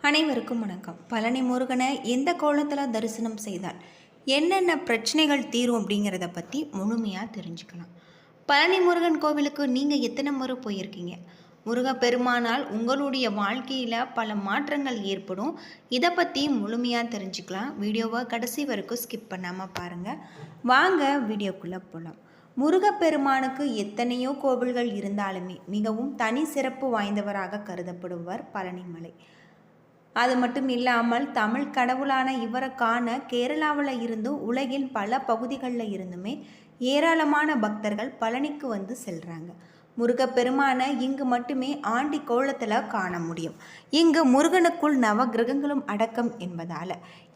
அனைவருக்கும் வணக்கம். பழனி முருகனை எந்த கோலத்தில் தரிசனம் செய்தால் என்னென்ன பிரச்சனைகள் தீரும் அப்படிங்கிறத பற்றி முழுமையாக தெரிஞ்சுக்கலாம். பழனி முருகன் கோவிலுக்கு நீங்கள் எத்தனை முறை போயிருக்கீங்க? முருகப்பெருமானால் உங்களுடைய வாழ்க்கையில் பல மாற்றங்கள் ஏற்படும். இதை பற்றி முழுமையாக தெரிஞ்சுக்கலாம். வீடியோவை கடைசி வரைக்கும் ஸ்கிப் பண்ணாமல் பாருங்கள். வாங்க வீடியோக்குள்ளே போகலாம். முருகப்பெருமானுக்கு எத்தனையோ கோவில்கள் இருந்தாலுமே மிகவும் தனி சிறப்பு வாய்ந்தவராக கருதப்படுவர் பழனிமலை. அது மட்டும் இல்லாமல் தமிழ் கடவுளான இவரை காண கேரளாவில் இருந்தும் உலகின் பல பகுதிகளில் இருந்துமே ஏராளமான பக்தர்கள் பழனிக்கு வந்து செல்கிறாங்க. முருகப்பெருமானை இங்கு மட்டுமே ஆண்டி கோலத்தில் காண முடியும். இங்கு முருகனுக்குள் நவகிரகங்களும் அடக்கம் என்பதால்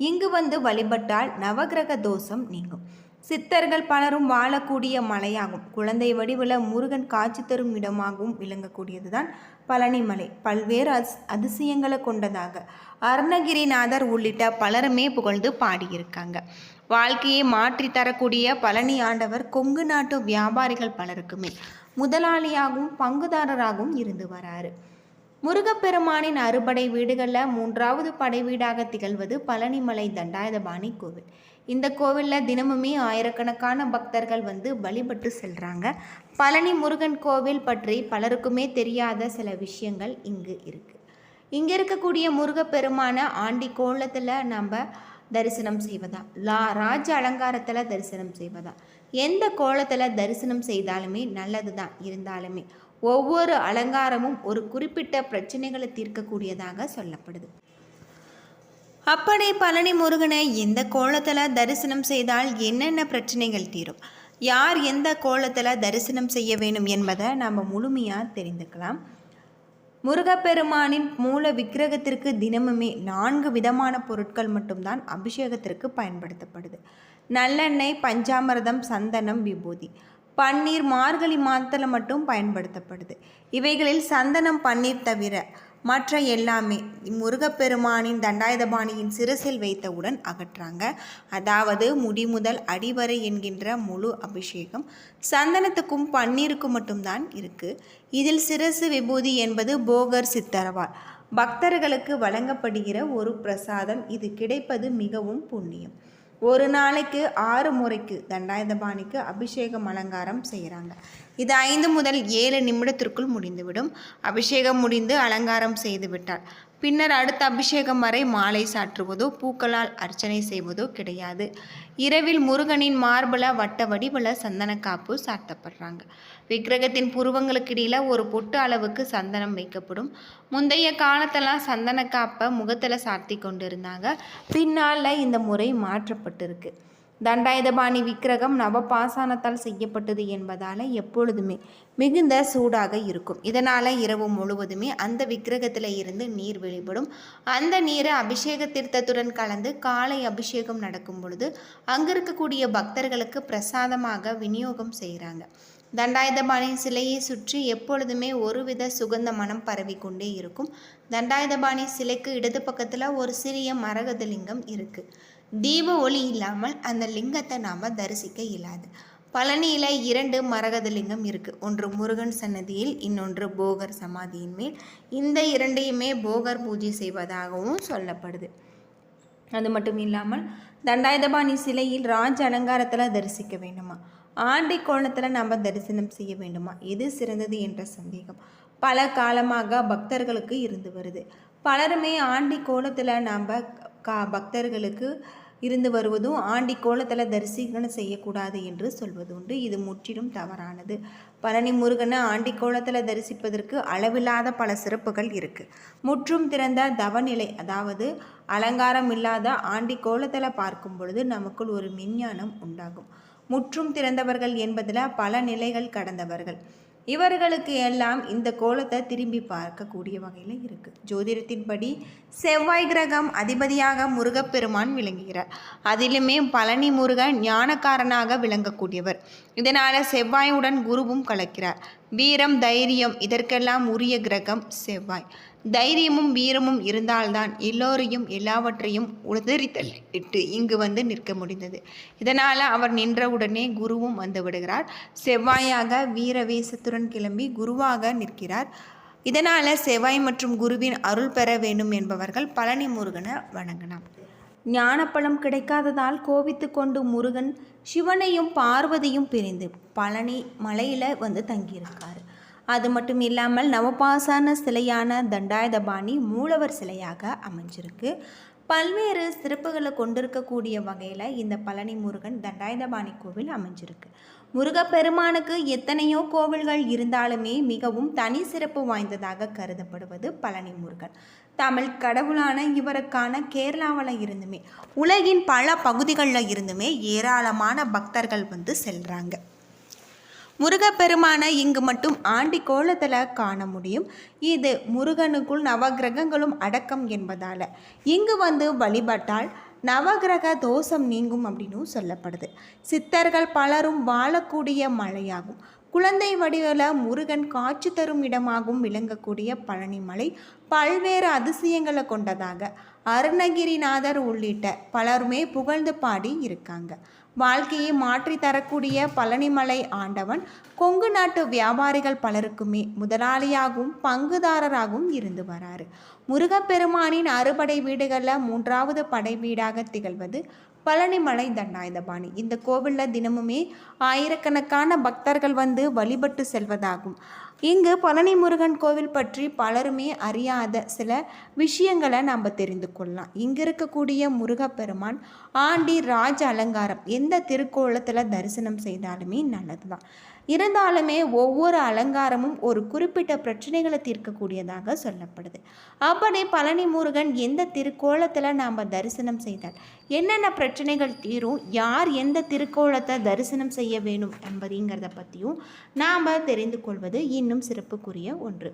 இங்கு வந்து வழிபட்டால் நவகிரக தோஷம் நீங்கும். சித்தர்கள் பலரும் வாழக்கூடிய மலையாகும். குழந்தை வடிவில் முருகன் காட்சி தரும் இடமாகவும் விளங்கக்கூடியதுதான் பழனிமலை. பல்வேறு அதிசயங்களை கொண்டதாக அருணகிரிநாதர் உள்ளிட்ட பலருமே புகழ்ந்து பாடியிருக்காங்க. வாழ்க்கையை மாற்றி தரக்கூடிய பழனி ஆண்டவர் கொங்கு நாட்டு வியாபாரிகள் பலருக்குமே முதலாளியாகவும் பங்குதாரராகவும் இருந்து வராரு. முருகப்பெருமானின் அறுபடை வீடுகளில் 3வது படை வீடாக திகழ்வது பழனிமலை தண்டாயுதபாணி கோவில். இந்த கோவிலில் தினமுமே ஆயிரக்கணக்கான பக்தர்கள் வந்து வழிபட்டு செல்கிறாங்க. பழனி முருகன் கோவில் பற்றி பலருக்குமே தெரியாத சில விஷயங்கள் இங்கு இருக்குது. இங்கே இருக்கக்கூடிய முருகப்பெருமான ஆண்டி கோலத்தில் நம்ம தரிசனம் செய்வதா, ராஜ அலங்காரத்தில் தரிசனம் செய்வதா, எந்த கோலத்தில் தரிசனம் செய்தாலுமே நல்லது தான். இருந்தாலுமே ஒவ்வொரு அலங்காரமும் ஒரு குறிப்பிட்ட பிரச்சனைகளை தீர்க்கக்கூடியதாக சொல்லப்படுது. அப்படி பழனி முருகனை எந்த கோலத்தில் தரிசனம் செய்தால் என்னென்ன பிரச்சனைகள் தீரும், யார் எந்த கோலத்தில் தரிசனம் செய்ய வேண்டும் என்பதை நாம் முழுமையாக தெரிந்துக்கலாம். முருகப்பெருமானின் மூல விக்கிரகத்திற்கு தினமுமே 4 விதமான பொருட்கள் மட்டும்தான் அபிஷேகத்திற்கு பயன்படுத்தப்படுது. நல்லெண்ணெய், பஞ்சாமிர்தம், சந்தனம், விபூதி. பன்னீர் மார்கழி மாதத்தில் மட்டும் பயன்படுத்தப்படுது. இவைகளில் சந்தனம், பன்னீர் தவிர மற்ற எல்லாமே முருகப்பெருமானின் தண்டாயுதபாணியின் சிரசில் வைத்தவுடன் அகற்றாங்க. அதாவது முடி முதல் அடிவரை என்கின்ற முழு அபிஷேகம் சந்தனத்துக்கும் பன்னீருக்கும் மட்டும்தான் இருக்குது. இதில் சிரசு விபூதி என்பது போகர் சித்தரவால் பக்தர்களுக்கு வழங்கப்படுகிற ஒரு பிரசாதம். இது கிடைப்பது மிகவும் புண்ணியம். ஒரு நாளைக்கு 6 முறைக்கு தண்டாயுதபாணிக்கு அபிஷேகம் அலங்காரம் செய்கிறாங்க. இது 5 முதல் 7 நிமிடத்திற்குள் முடிந்துவிடும். அபிஷேகம் முடிந்து அலங்காரம் செய்து விட்டால் பின்னர் அடுத்த அபிஷேகம் வரை மாலை சாற்றுவதோ பூக்களால் அர்ச்சனை செய்வதோ கிடையாது. இரவில் முருகனின் மார்பல வட்ட வடிவல சந்தன காப்பு சாத்தப்படுறாங்க. விக்கிரகத்தின் புருவங்களுக்கு இடையில் ஒரு பொட்டு அளவுக்கு சந்தனம் வைக்கப்படும். முந்தைய காலத்தெல்லாம் சந்தன காப்பை முகத்தில் சாத்தி கொண்டு இருந்தாங்க. பின்னால் இந்த முறை மாற்றப்பட்டிருக்கு. தண்டாயுதபாணி விக்கிரகம் நவபாசானத்தால் செய்யப்பட்டது என்பதால் எப்பொழுதுமே மிகுந்த சூடாக இருக்கும். இதனால் இரவு முழுவதுமே அந்த விக்கிரகத்தில் இருந்து நீர் வெளிப்படும். அந்த நீரை அபிஷேக தீர்த்தத்துடன் கலந்து காலை அபிஷேகம் நடக்கும் பொழுது அங்கு இருக்கக்கூடிய பக்தர்களுக்கு பிரசாதமாக விநியோகம் செய்கிறாங்க. தண்டாயுதபாணி சிலையை சுற்றி எப்பொழுதுமே ஒருவித சுகந்த மனம் பரவி கொண்டே இருக்கும். தண்டாயுதபாணி சிலைக்கு இடது பக்கத்தில் ஒரு சிறிய மரகத லிங்கம் இருக்குது. தீப ஒளி இல்லாமல் அந்த லிங்கத்தை நாம் தரிசிக்க இயலாது. பழனியில் 2 மரகத லிங்கம் இருக்குது. ஒன்று முருகன் சன்னதியில், இன்னொன்று போகர் சமாதியின் மேல். இந்த 2ஐயுமே போகர் பூஜை செய்வதாகவும் சொல்லப்படுது. அது மட்டும் இல்லாமல் தண்டாயுதபாணி சிலையில் ராஜ அலங்காரத்தில் தரிசிக்க வேண்டுமா, ஆண்டி கோலத்தில் நம்ம தரிசனம் செய்ய வேண்டுமா, எது சிறந்தது என்ற சந்தேகம் பல காலமாக பக்தர்களுக்கு இருந்து வருது. பலருமே ஆண்டி கோலத்தில் நம்ம பக்தர்களுக்கு இருந்து வருவதும் ஆண்டி கோலத்தில் தரிசனம் செய்யக்கூடாது என்று சொல்வது உண்டு. இது முற்றிலும் தவறானது. பழனி முருகனை ஆண்டி கோலத்தில் தரிசிப்பதற்கு அளவில்லாத பல சிறப்புகள் இருக்குது. முற்றும் திறந்த தவநிலை, அதாவது அலங்காரம் இல்லாத ஆண்டி கோலத்தில் பார்க்கும் பொழுது நமக்குள் ஒரு மெஞ்ஞானம் உண்டாகும். முற்றும் திறந்தவர்கள் என்பதில் பல நிலைகள் கடந்தவர்கள். இவர்களுக்கு எல்லாம் இந்த கோலத்தை திரும்பி பார்க்கக்கூடிய வகையில் இருக்குது. ஜோதிடத்தின்படி செவ்வாய் கிரகம் அதிபதியாக முருகப்பெருமான் விளங்குகிறார். அதிலுமே பழனி முருகன் ஞானக்காரனாக விளங்கக்கூடியவர். இதனால் செவ்வாயுடன் குருவும் கலக்கிறார். வீரம், தைரியம் இதற்கெல்லாம் உரிய கிரகம் செவ்வாய். தைரியமும் வீரமும் இருந்தால்தான் எல்லோரையும் எல்லாவற்றையும் உதறி தள்ளிட்டு இங்கு வந்து நிற்க முடிந்தது. இதனால் அவர் நின்றவுடனே குருவும் வந்து விடுகிறார். செவ்வாயாக வீர வேசத்துடன் கிளம்பி குருவாக நிற்கிறார். இதனால் செவ்வாய் மற்றும் குருவின் அருள் பெற வேண்டும் என்பவர்கள் பழனி முருகனை வணங்கலாம். ஞானப்பழம் கிடைக்காததால் கோபித்து கொண்டு முருகன் சிவனையும் பார்வதியும் பிரிந்து பழனி மலையில் தங்கியிருக்காரு. அது மட்டும் இல்லாமல் நவபாசான சிலையான தண்டாயுதபாணி மூலவர் சிலையாக அமைஞ்சிருக்கு. பல்வேறு சிறப்புகளை கொண்டிருக்கக்கூடிய வகையில் இந்த பழனி முருகன் தண்டாயுதபாணி கோவில் அமைஞ்சிருக்கு. முருகப்பெருமானுக்கு எத்தனையோ கோவில்கள் இருந்தாலுமே மிகவும் தனி சிறப்பு வாய்ந்ததாக கருதப்படுவது பழனி முருகன். தமிழ் கடவுளான இவருக்கான கேரளாவில் இருந்துமே உலகின் பல பகுதிகளில் இருந்துமே ஏராளமான பக்தர்கள் செல்கிறாங்க. முருகப்பெருமானை இங்கு மட்டும் ஆண்டி கோலத்தில் காண முடியும். இது முருகனுக்குள் நவகிரகங்களும் அடக்கம் என்பதால் இங்கு வழிபட்டால் நவகிரக தோஷம் நீங்கும் அப்படின்னு சொல்லப்படுது. சித்தர்கள் பலரும் வாழக்கூடிய மலையாகும். குழந்தை வடிவில் முருகன் காட்சி தரும் இடமாகவும் விளங்கக்கூடிய பழனிமலை பல்வேறு அதிசயங்களை கொண்டதாக அருணகிரிநாதர் உள்ளிட்ட பலருமே புகழ்ந்து பாடி இருக்காங்க. வாழ்க்கையை மாற்றி தரக்கூடிய பழனிமலை ஆண்டவன் கொங்கு நாட்டு வியாபாரிகள் பலருக்குமே முதலாளியாகவும் பங்குதாரராகவும் இருந்து வராரு. முருகப்பெருமானின் அறுபடை வீடுகளில் 3வது படை வீடாக திகழ்வது பழனிமலை தண்டாயுதபாணி. இந்த கோவிலில் தினமுமே ஆயிரக்கணக்கான பக்தர்கள் வழிபட்டு செல்வதாகும். இங்கு பழனி முருகன் கோவில் பற்றி பலருமே அறியாத சில விஷயங்களை நாம் தெரிந்து கொள்ளலாம். இங்கு இருக்கக்கூடிய முருகப்பெருமான் ஆண்டி ராஜ அலங்காரம் எந்த திருக்கோலத்தில் தரிசனம் செய்தாலுமே நல்லது தான். இருந்தாலுமே ஒவ்வொரு அலங்காரமும் ஒரு குறிப்பிட்ட பிரச்சனைகளை தீர்க்கக்கூடியதாக சொல்லப்படுது. அப்படி பழனி முருகன் எந்த திருக்கோலத்தில் நாம் தரிசனம் செய்தால் என்னென்ன பிரச்சனைகள் தீரும், யார் எந்த திருக்கோலத்தை தரிசனம் செய்ய வேணும் என்பதுங்கிறத பற்றியும் நாம் தெரிந்து கொள்வது இன்னும் சிறப்புக்குரிய ஒன்று.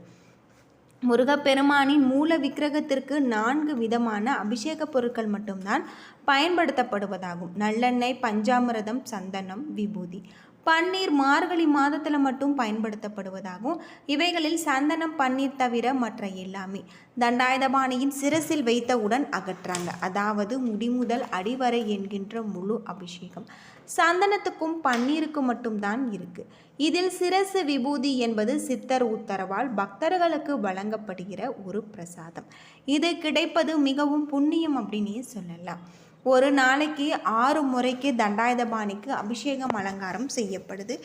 முருகப்பெருமானின் மூல விக்கிரகத்திற்கு 4 விதமான அபிஷேக பொருட்கள் மட்டும்தான் பயன்படுத்தப்படுவதாகும். நல்லெண்ணெய், பஞ்சாமிரதம், சந்தனம், விபூதி. பன்னீர் மார்கழி மாதத்தில் மட்டும் பயன்படுத்தப்படுவதாகவும் இவைகளில் சந்தனம், பன்னீர் தவிர மற்ற எல்லாமே தண்டாயுதபாணியின் சிரசில் வைத்தவுடன் அகற்றாங்க. அதாவது முடிமுதல் அடிவரை என்கின்ற முழு அபிஷேகம் சந்தனத்துக்கும் பன்னீருக்கும் மட்டும்தான் இருக்கு. இதில் சிரசு விபூதி என்பது சித்தர் உத்தரவால் பக்தர்களுக்கு வழங்கப்படுகிற ஒரு பிரசாதம். இது கிடைப்பது மிகவும் புண்ணியம் அப்படின்னே சொல்லலாம். ஒரு நாளைக்கு 6 முறைக்கு தண்டாயுதபாணிக்கு அபிஷேகம் அலங்காரம் செய்யப்படுது.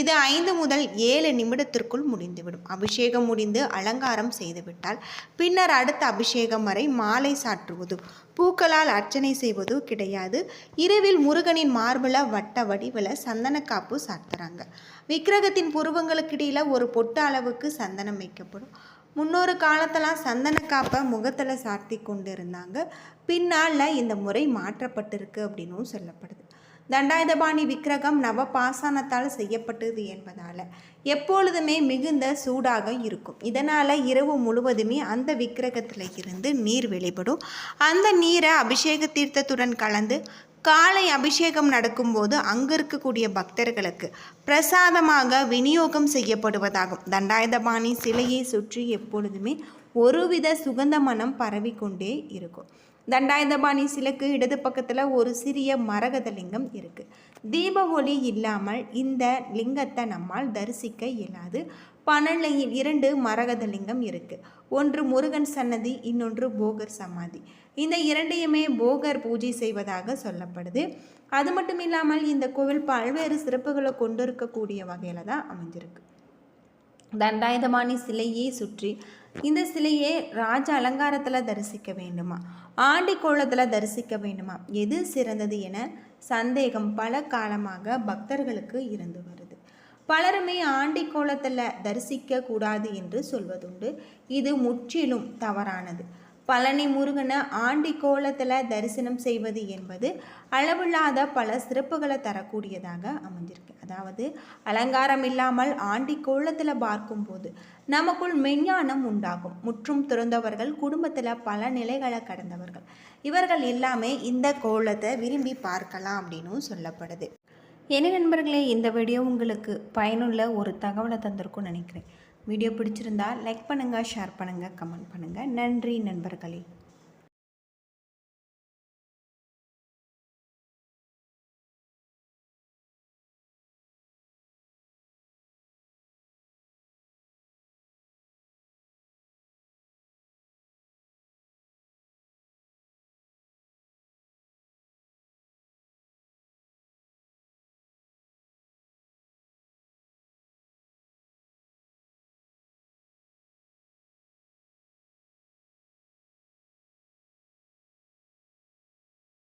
இது 5 முதல் 7 நிமிடத்திற்குள் முடிந்துவிடும். அபிஷேகம் முடிந்து அலங்காரம் செய்துவிட்டால் பின்னர் அடுத்த அபிஷேகம் வரை மாலை சாற்றுவது, பூக்களால் அர்ச்சனை செய்வது கிடையாது. இரவில் முருகனின் மார்பில் வட்ட வடிவில் சந்தன காப்பு சாத்துறாங்க. விக்கிரகத்தின் புருவங்களுக்கு இடையில் ஒரு பொட்டு அளவுக்கு சந்தனம் வைக்கப்படும். முன்னொரு காலத்தெல்லாம் சந்தன காப்பை முகத்தில் சாத்தி கொண்டு இருந்தாங்க. பின்னால் இந்த முறை மாற்றப்பட்டிருக்கு அப்படின்னும் சொல்லப்படுது. தண்டாயுதபாணி விக்கிரகம் நவபாசானத்தால் செய்யப்பட்டது என்பதால் எப்பொழுதுமே மிகுந்த சூடாக இருக்கும். இதனால் இரவு முழுவதுமே அந்த விக்கிரகத்தில் இருந்து நீர் வெளிப்படும். அந்த நீரை அபிஷேக தீர்த்தத்துடன் கலந்து காலை அபிஷேகம் நடக்கும்போது அங்கு இருக்கக்கூடிய பக்தர்களுக்கு பிரசாதமாக விநியோகம் செய்யப்படுவதாகும். தண்டாயுதபாணி சிலையை சுற்றி எப்பொழுதுமே ஒருவித சுகந்த மனம் பரவிக்கொண்டே இருக்கும். தண்டாயுதபாணி சிலைக்கு இடது பக்கத்தில் ஒரு சிறிய மரகத லிங்கம் இருக்குது. தீப ஒளி இல்லாமல் இந்த லிங்கத்தை நம்மால் தரிசிக்க இயலாது. பனலையில் 2 மரகத லிங்கம் இருக்குது. ஒன்று முருகன் சன்னதி, இன்னொன்று போகர் சமாதி. இந்த 2ஐயுமே போகர் பூஜை செய்வதாக சொல்லப்படுது. அது மட்டும் இல்லாமல் இந்த கோவில் பல்வேறு சிறப்புகளை கொண்டிருக்கக்கூடிய வகையில் தான் அமைஞ்சிருக்கு. தண்டாயுதபாணி சிலையை சுற்றி இந்த சிலையை ராஜ அலங்காரத்தில் தரிசிக்க வேண்டுமா, ஆண்டி கோலத்தில் தரிசிக்க வேண்டுமா, எது சிறந்தது என சந்தேகம் பல காலமாக பக்தர்களுக்கு இருந்து வருது. பலருமே ஆண்டி கோலத்தில் தரிசிக்க கூடாது என்று சொல்வதுண்டு. இது முற்றிலும் தவறானது. பழனி முருகனை ஆண்டி கோலத்தில் தரிசனம் செய்வது என்பது அளவில்லாத பல சிறப்புகளை தரக்கூடியதாக அமைஞ்சிருக்கு. அதாவது அலங்காரம் இல்லாமல் ஆண்டி கோலத்தில் பார்க்கும்போது நமக்குள் மெஞ்ஞானம் உண்டாகும். முற்றும் துறந்தவர்கள், குடும்பத்தில் பல நிலைகளை கடந்தவர்கள், இவர்கள் எல்லாமே இந்த கோலத்தை விரும்பி பார்க்கலாம் அப்படின்னு சொல்லப்படுது. என்ன நண்பர்களே, இந்த வீடியோ உங்களுக்கு பயனுள்ள ஒரு தகவலை தந்திருக்கும்னு நினைக்கிறேன். வீடியோ பிடிச்சிருந்தா லைக் பண்ணுங்கள், ஷேர் பண்ணுங்கள், கமெண்ட் பண்ணுங்கள். நன்றி நண்பர்களே.